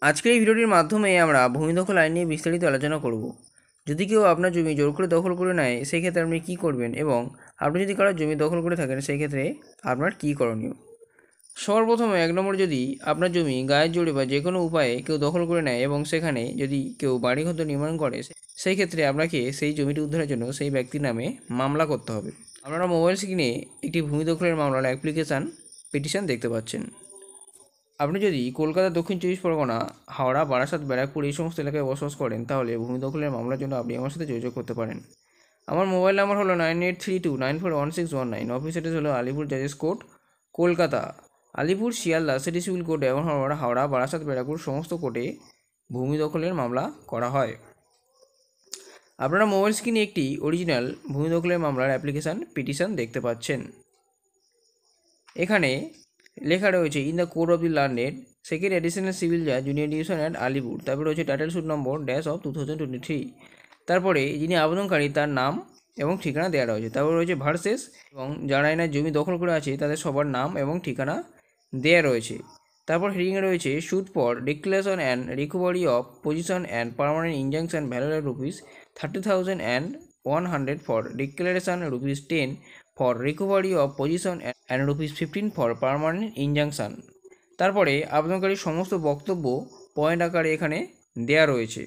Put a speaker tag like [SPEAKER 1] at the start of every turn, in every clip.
[SPEAKER 1] আজকের এই ভিডিওটির মাধ্যমে আমরা ভূমি দখল আইন নিয়ে বিস্তারিত আলোচনা করব। যদি কেউ আপনার জমি জোর করে দখল করে নেয় সেই ক্ষেত্রে আপনি কী করবেন, এবং আপনি যদি কারোর জমি দখল করে থাকেন সেই ক্ষেত্রে আপনার কী করণীয়। সর্বপ্রথমে 1 নম্বর, যদি আপনার জমি গায়ের জোরে বা যে কোনো উপায়ে কেউ দখল করে নেয় এবং সেখানে যদি কেউ বাড়িঘর নির্মাণ করে, সেই ক্ষেত্রে আপনাকে সেই জমিটি উদ্ধারের জন্য সেই ব্যক্তির নামে মামলা করতে হবে। আপনারা মোবাইল স্ক্রিনে একটি ভূমি দখলের মামলার অ্যাপ্লিকেশান পিটিশন দেখতে পাচ্ছেন। আপনি যদি কলকাতা, দক্ষিণ 24 পরগনা, হাওড়া, বারাসাত, ব্যারাকপুর এই সমস্ত এলাকায় বসবাস করেন, তাহলে ভূমি দখলের মামলার জন্য আপনি আমার সাথে যোগাযোগ করতে পারেন। আমার মোবাইল নাম্বার হলো 9832941619। অফিস অ্যাড্রেস হলো আলিপুর জাজেস court, Kolkata. Alipur, Sealdah city civil court এবং হাওড়া, বারাসাত, ব্যারাকপুর সমস্ত কোর্টে ভূমি দখলের মামলা করা হয়। আপনারা মোবাইল স্ক্রিনে একটি অরিজিনাল ভূমি দখলের মামলার অ্যাপ্লিকেশান পিটিশন দেখতে পাচ্ছেন। এখানে লেখা রয়েছে in the code of the landed second additional civil জাজ জুনিয়র ডিভিশন অ্যাট আলিপুর। তারপরে রয়েছে টাইটেল স্যুট নম্বর -অফ 2023। তারপরে যিনি আবেদনকারী তার নাম এবং ঠিকানা দেওয়া রয়েছে। তারপরে রয়েছে ভার্সেস, এবং যারা এনার জমি দখল করে আছে তাদের সবার নাম এবং ঠিকানা দেওয়া রয়েছে। তারপর হেডিংয়ে রয়েছে shoot for declaration and recovery of position and permanent injunction valued at ₹30,100 for declaration, ₹10 for recovery of position and ₹15 for permanent injunction. তারপরে আবেদনকারীর সমস্ত বক্তব্য পয়েন্ট আকারে এখানে দেয়া রয়েছে।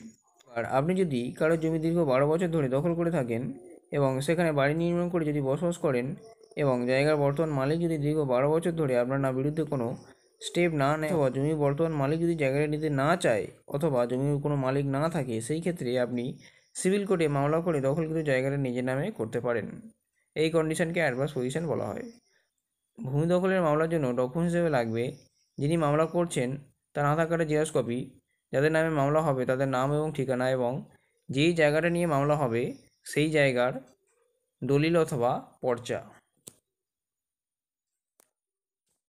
[SPEAKER 1] আর আপনি যদি কারোর জমি দীর্ঘ 12 বছর ধরে দখল করে থাকেন এবং সেখানে বাড়ি নির্মাণ করে যদি বসবাস করেন, এবং জায়গার বর্তমান মালিক যদি দীর্ঘ 12 বছর ধরে আপনার বিরুদ্ধে কোনো স্টেপ না নেয়, অথবা জমির বর্তমান মালিক যদি জায়গাটা নিতে না চায়, অথবা জমির কোনো মালিক না থাকে, সেই ক্ষেত্রে আপনি সিভিল কোর্টে মামলা করে দখলকৃত জায়গাটা নিজের নামে করতে পারেন। এই কন্ডিশনকে অ্যাডভান্স পজিশন বলা হয়। ভূমি দখলের মামলার জন্য ডকুমেন্টস হিসেবে লাগবে যিনি মামলা করছেন তার আধার কার্ডের জেরক্স কপি, যাদের নামে মামলা হবে তাদের নাম এবং ঠিকানা, এবং যেই জায়গাটা নিয়ে মামলা হবে সেই জায়গার দলিল অথবা পর্চা।